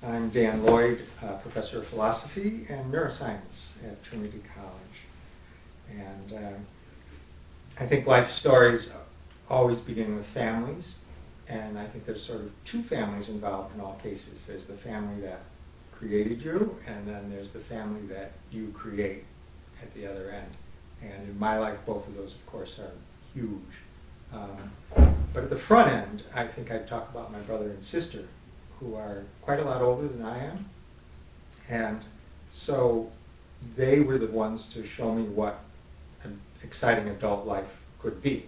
I'm Dan Lloyd, Professor of Philosophy and Neuroscience at Trinity College. And I think life stories always begin with families, and I think there's sort of two families involved in all cases. There's the family that created you, and then there's the family that you create at the other end. And in my life, both of those, of course, are huge. But at the front end, I think I'd talk about my brother and sister, who are quite a lot older than I am. And so they were the ones to show me what an exciting adult life could be,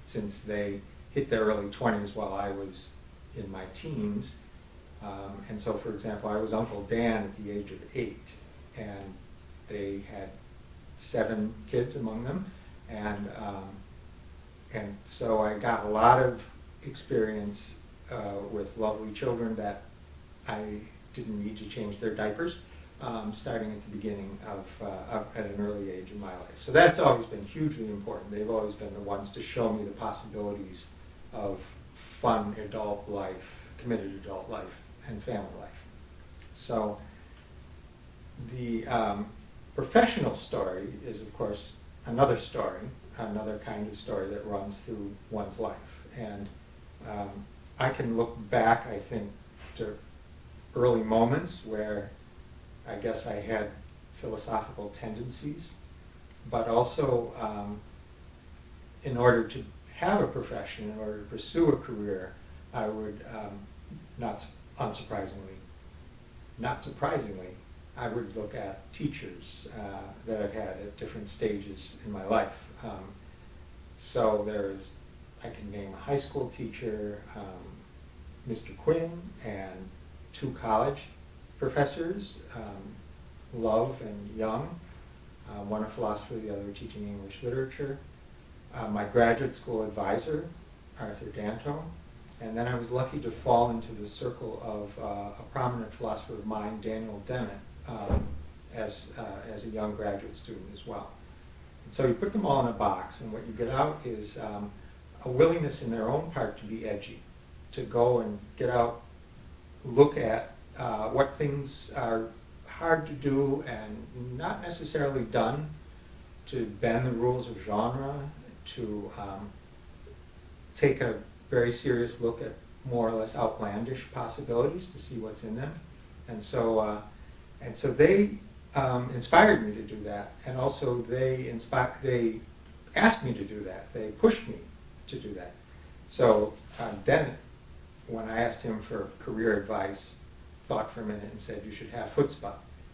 since they hit their early 20s while I was in my teens. And so, for example, I was Uncle Dan at the age of 8, and they had 7 kids among them, and so I got a lot of experience with lovely children that I didn't need to change their diapers, starting at the beginning at an early age in my life. So that's always been hugely important. They've always been the ones to show me the possibilities of fun adult life, committed adult life, and family life. So the professional story is, of course, another story, another kind of story that runs through one's life. And I can look back, I think, to early moments where I guess I had philosophical tendencies, but also in order to have a profession, in order to pursue a career, I would, not surprisingly, I would look at teachers that I've had at different stages in my life. So I can name a high school teacher, Mr. Quinn, and 2 college professors, Love and Young, one a philosophy, the other teaching English literature. My graduate school advisor, Arthur Danto. And then I was lucky to fall into the circle of a prominent philosopher of mine, Daniel Dennett, as a young graduate student as well. And so you put them all in a box, and what you get out is a willingness in their own part to be edgy, to go and get out, look at what things are hard to do and not necessarily done, to bend the rules of genre, to take a very serious look at more or less outlandish possibilities to see what's in them. And so they inspired me to do that, and also they asked me to do that. They pushed me to do that. So Dennett, when I asked him for career advice, thought for a minute and said, "You should have chutzpah."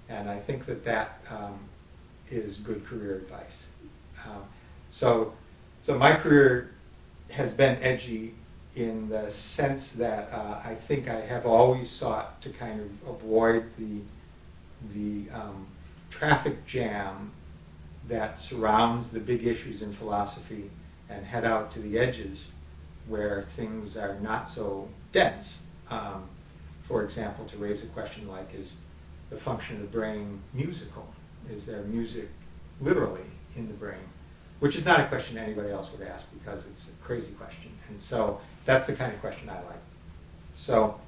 And I think that is good career advice. So my career has been edgy in the sense that I think I have always sought to kind of avoid the traffic jam that surrounds the big issues in philosophy and head out to the edges where things are not so dense. For example, to raise a question like, is the function of the brain musical? Is there music literally in the brain? Which is not a question anybody else would ask because it's a crazy question. And so that's the kind of question I like. So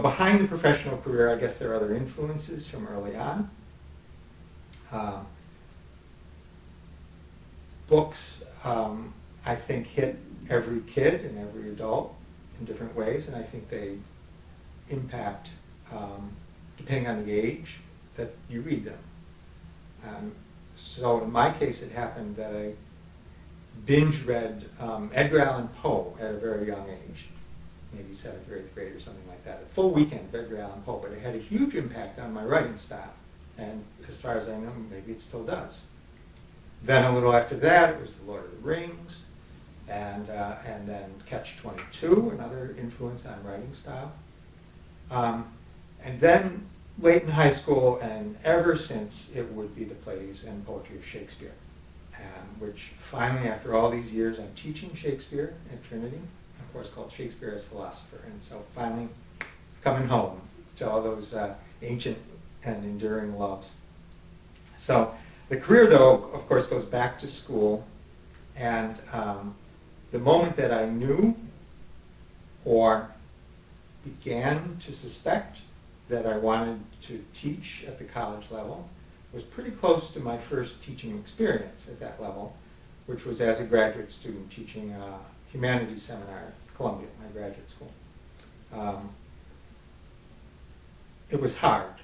behind the professional career, I guess there are other influences from early on. Books, I think, hit every kid and every adult in different ways, and I think they impact, depending on the age that you read them. So in my case, it happened that I binge read Edgar Allan Poe at a very young age, maybe 7th or 8th grade or something like that. A full weekend of Edgar Allan Poe, but it had a huge impact on my writing style. And as far as I know, maybe it still does. Then a little after that, it was The Lord of the Rings, and then Catch-22, another influence on writing style. And then late in high school, and ever since, it would be the plays and poetry of Shakespeare, which finally, after all these years, I'm teaching Shakespeare at Trinity, a course called Shakespeare as Philosopher, and so finally coming home to all those ancient and enduring loves. So the career, though, of course, goes back to school, and the moment that I knew or began to suspect that I wanted to teach at the college level was pretty close to my first teaching experience at that level, which was as a graduate student teaching a humanities seminar at Columbia, my graduate school. It was hard.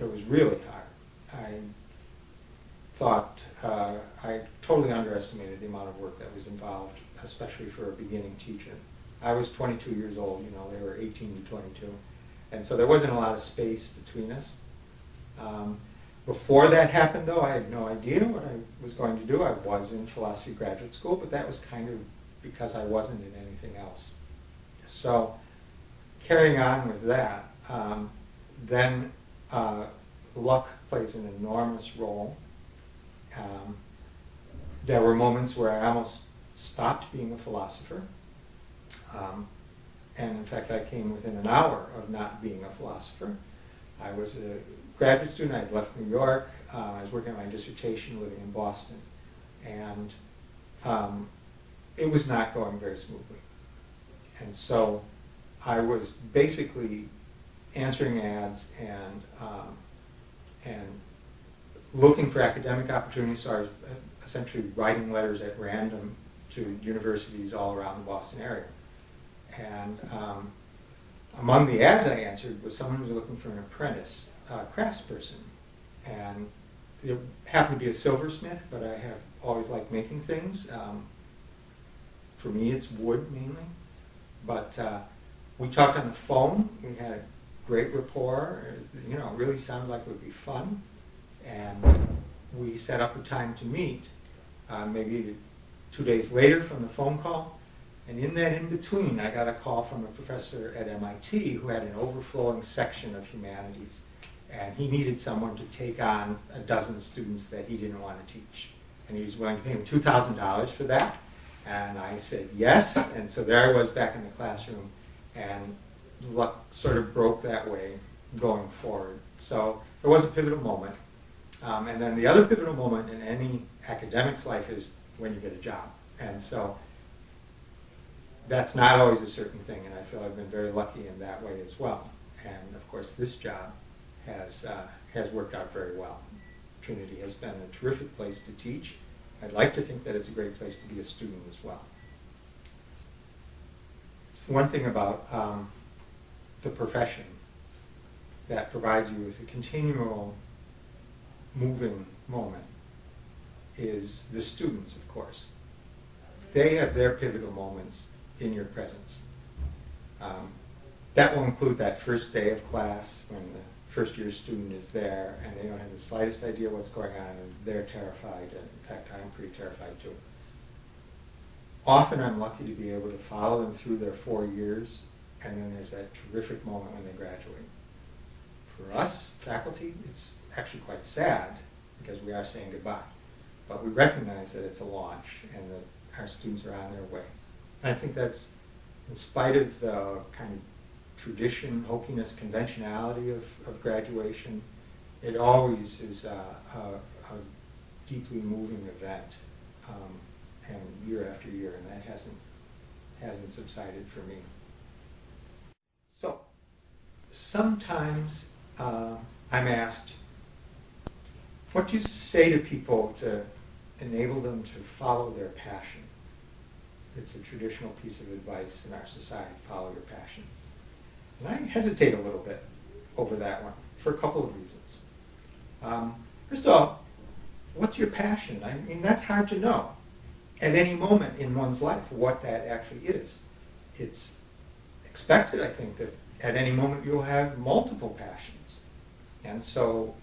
It was really hard. I thought I totally underestimated the amount of work that was involved, especially for a beginning teacher. I was 22 years old, they were 18 to 22. And so there wasn't a lot of space between us. Before that happened, though, I had no idea what I was going to do. I was in philosophy graduate school, but that was kind of because I wasn't in anything else. So carrying on with that, then luck plays an enormous role. There were moments where I almost stopped being a philosopher. And in fact, I came within an hour of not being a philosopher. I was a graduate student. I had left New York. I was working on my dissertation, living in Boston. And it was not going very smoothly. And so I was basically answering ads and looking for academic opportunities. So I was essentially writing letters at random to universities all around the Boston area. And among the ads I answered was someone who was looking for an apprentice craftsperson. And it happened to be a silversmith, but I have always liked making things. For me, it's wood mainly. But we talked on the phone. We had a great rapport. It really sounded like it would be fun. And we set up a time to meet, maybe 2 days later from the phone call. And in that in-between, I got a call from a professor at MIT who had an overflowing section of humanities. And he needed someone to take on a dozen students that he didn't want to teach. And he was willing to pay him $2,000 for that. And I said yes. And so there I was back in the classroom. And luck sort of broke that way going forward. So it was a pivotal moment. And then the other pivotal moment in any academic's life is when you get a job. And so that's not always a certain thing, and I feel I've been very lucky in that way as well. And of course, this job has worked out very well. Trinity has been a terrific place to teach. I'd like to think that it's a great place to be a student as well. One thing about the profession that provides you with a continual moving moment is the students, of course. They have their pivotal moments in your presence. That will include that first day of class when the first year student is there and they don't have the slightest idea what's going on and they're terrified. And in fact, I'm pretty terrified too. Often I'm lucky to be able to follow them through their 4 years, and then there's that terrific moment when they graduate. For us, faculty, it's actually quite sad because we are saying goodbye. But we recognize that it's a launch and that our students are on their way. And I think that's, in spite of the kind of tradition, hokiness, conventionality of graduation, it always is a deeply moving event, and year after year, and that hasn't subsided for me. So, sometimes I'm asked, what do you say to people to enable them to follow their passion? It's a traditional piece of advice in our society, follow your passion. And I hesitate a little bit over that one for a couple of reasons. First of all, what's your passion? I mean, that's hard to know at any moment in one's life what that actually is. It's expected, I think, that at any moment you'll have multiple passions. And so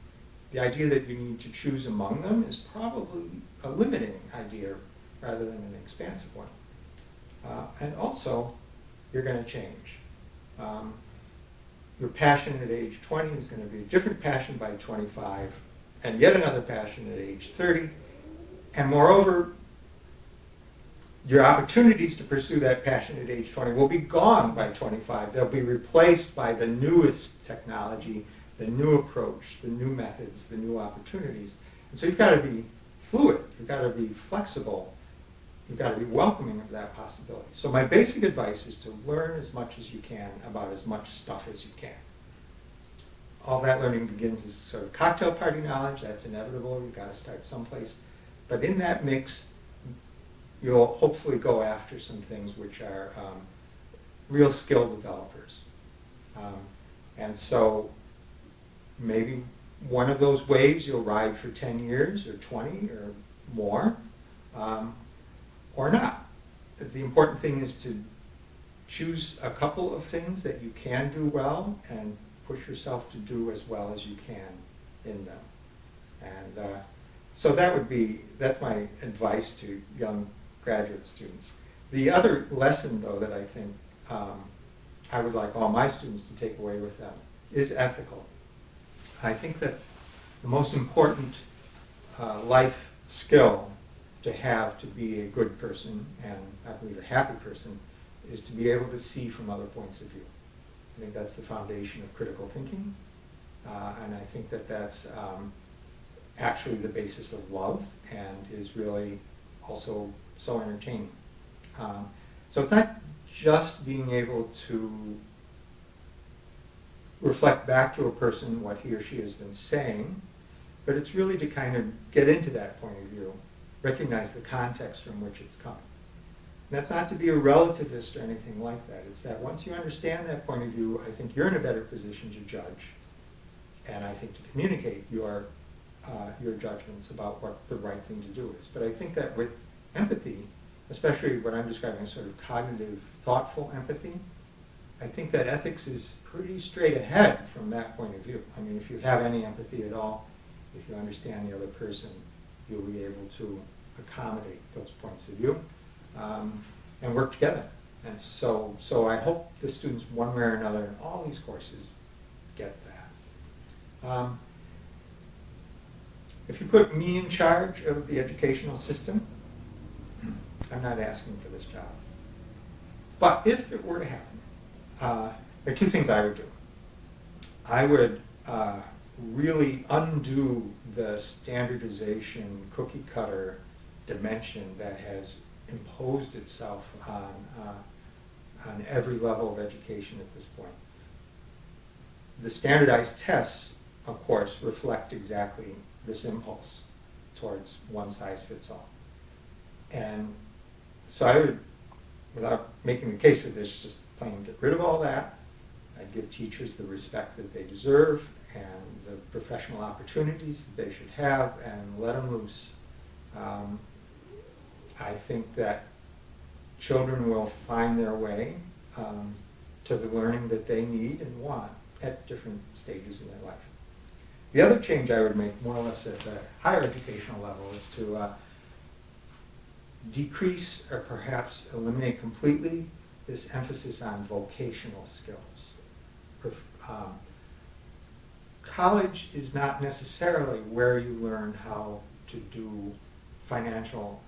the idea that you need to choose among them is probably a limiting idea rather than an expansive one. And also, you're going to change. Your passion at age 20 is going to be a different passion by 25, and yet another passion at age 30. And moreover, your opportunities to pursue that passion at age 20 will be gone by 25. They'll be replaced by the newest technology, the new approach, the new methods, the new opportunities. And so you've got to be fluid. You've got to be flexible you've got to be welcoming of that possibility. So my basic advice is to learn as much as you can about as much stuff as you can. All that learning begins as sort of cocktail party knowledge. That's inevitable. You've got to start someplace. But in that mix, you'll hopefully go after some things which are real skill developers. And so maybe one of those waves you'll ride for 10 years or 20 or more, or not. The important thing is to choose a couple of things that you can do well and push yourself to do as well as you can in them. And so that's my advice to young graduate students. The other lesson, though, that I think I would like all my students to take away with them is ethical. I think that the most important life skill to have to be a good person, and I believe a happy person, is to be able to see from other points of view. I think that's the foundation of critical thinking, and I think that that's actually the basis of love and is really also so entertaining. So it's not just being able to reflect back to a person what he or she has been saying, but it's really to kind of get into that point of view, recognize the context from which it's coming. And that's not to be a relativist or anything like that. It's that once you understand that point of view, I think you're in a better position to judge, and I think to communicate your judgments about what the right thing to do is. But I think that with empathy, especially what I'm describing as sort of cognitive, thoughtful empathy, I think that ethics is pretty straight ahead from that point of view. I mean, if you have any empathy at all, if you understand the other person, you'll be able to accommodate those points of view and work together. And so I hope the students, one way or another, in all these courses, get that. If you put me in charge of the educational system, I'm not asking for this job. But if it were to happen, there are two things I would do. I would really undo the standardization, cookie cutter dimension that has imposed itself on every level of education at this point. The standardized tests, of course, reflect exactly this impulse towards one size fits all. And so I would, without making the case for this, just plain get rid of all that. I'd give teachers the respect that they deserve and the professional opportunities that they should have, and let them loose. I think that children will find their way to the learning that they need and want at different stages in their life. The other change I would make, more or less at the higher educational level, is to decrease or perhaps eliminate completely this emphasis on vocational skills. College is not necessarily where you learn how to do financial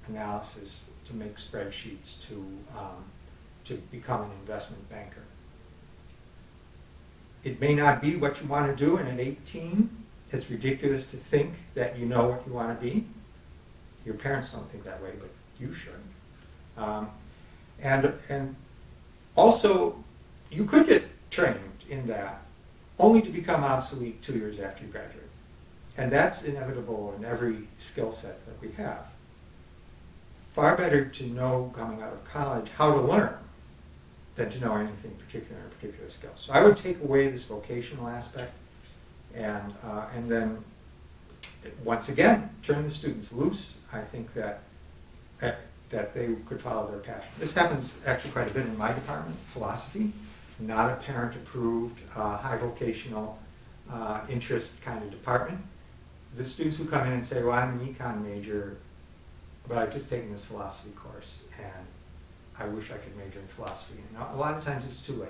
analysis, to make spreadsheets, to become an investment banker. It may not be what you want to do, and at 18, it's ridiculous to think that you know what you want to be. Your parents don't think that way, but you should. And also, you could get trained in that, only to become obsolete 2 years after you graduate. And that's inevitable in every skill set that we have. Far better to know coming out of college how to learn than to know anything particular in a particular skill. So I would take away this vocational aspect and then, once again, turn the students loose. I think that they could follow their passion. This happens actually quite a bit in my department, philosophy, not a parent-approved, high vocational interest kind of department. The students who come in and say, well, I'm an econ major, but I've just taken this philosophy course, and I wish I could major in philosophy. And a lot of times it's too late.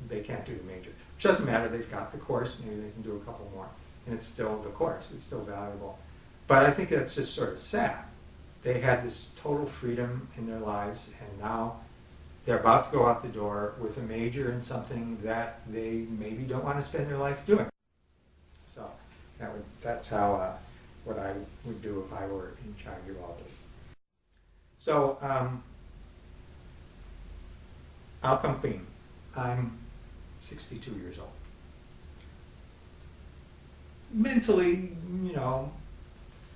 They can't do the major. It doesn't matter, they've got the course, maybe they can do a couple more, and it's still the course, it's still valuable. But I think that's just sort of sad. They had this total freedom in their lives, and now they're about to go out the door with a major in something that they maybe don't want to spend their life doing. So that's how what I would do if I were in charge of all this. So, I'll come clean. I'm 62 years old. Mentally,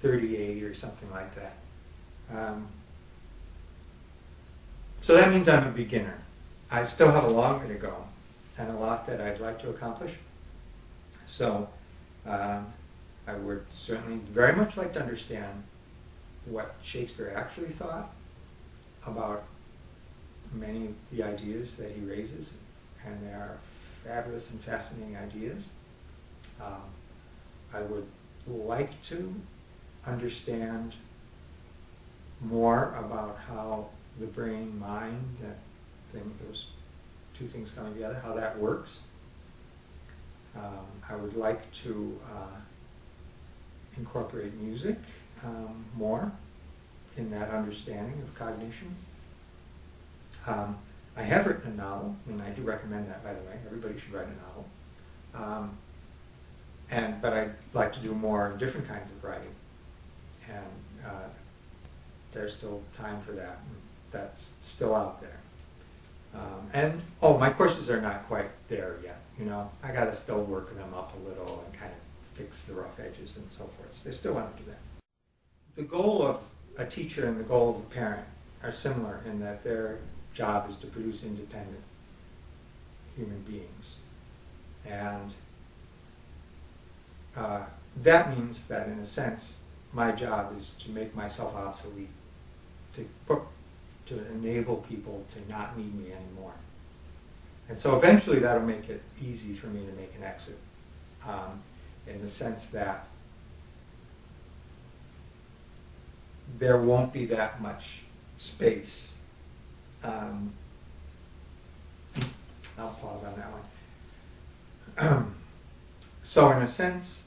38 or something like that. So that means I'm a beginner. I still have a long way to go and a lot that I'd like to accomplish. So I would certainly very much like to understand what Shakespeare actually thought about many of the ideas that he raises, and they are fabulous and fascinating ideas. I would like to understand more about how the brain, mind, those two things coming together, how that works. I would like to incorporate music more in that understanding of cognition. I have written a novel, and I do recommend that, by the way. Everybody should write a novel. But I'd like to do more different kinds of writing. And there's still time for that. And that's still out there. My courses are not quite there yet. I got to still work them up a little and kind of fix the rough edges and so forth. So I still want to do that. The goal of a teacher and the goal of a parent are similar in that their job is to produce independent human beings. And that means that, in a sense, my job is to make myself obsolete, to enable people to not need me anymore. And so eventually that'll make it easy for me to make an exit, in the sense that there won't be that much space. I'll pause on that one. So in a sense,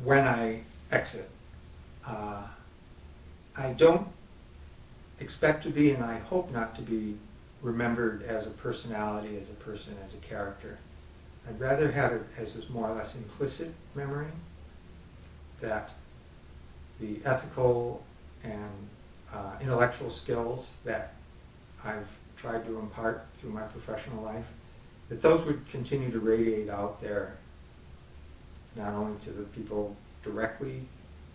when I exit, I don't expect to be, and I hope not to be, remembered as a personality, as a person, as a character. I'd rather have it as this more or less implicit memory that the ethical and intellectual skills that I've tried to impart through my professional life, that those would continue to radiate out there, not only to the people directly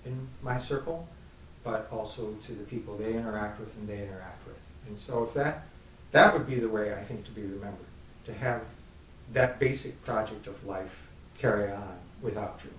in my circle, but also to the people they interact with and they interact with. And so if that would be the way, I think, to be remembered, to have that basic project of life carry on without you.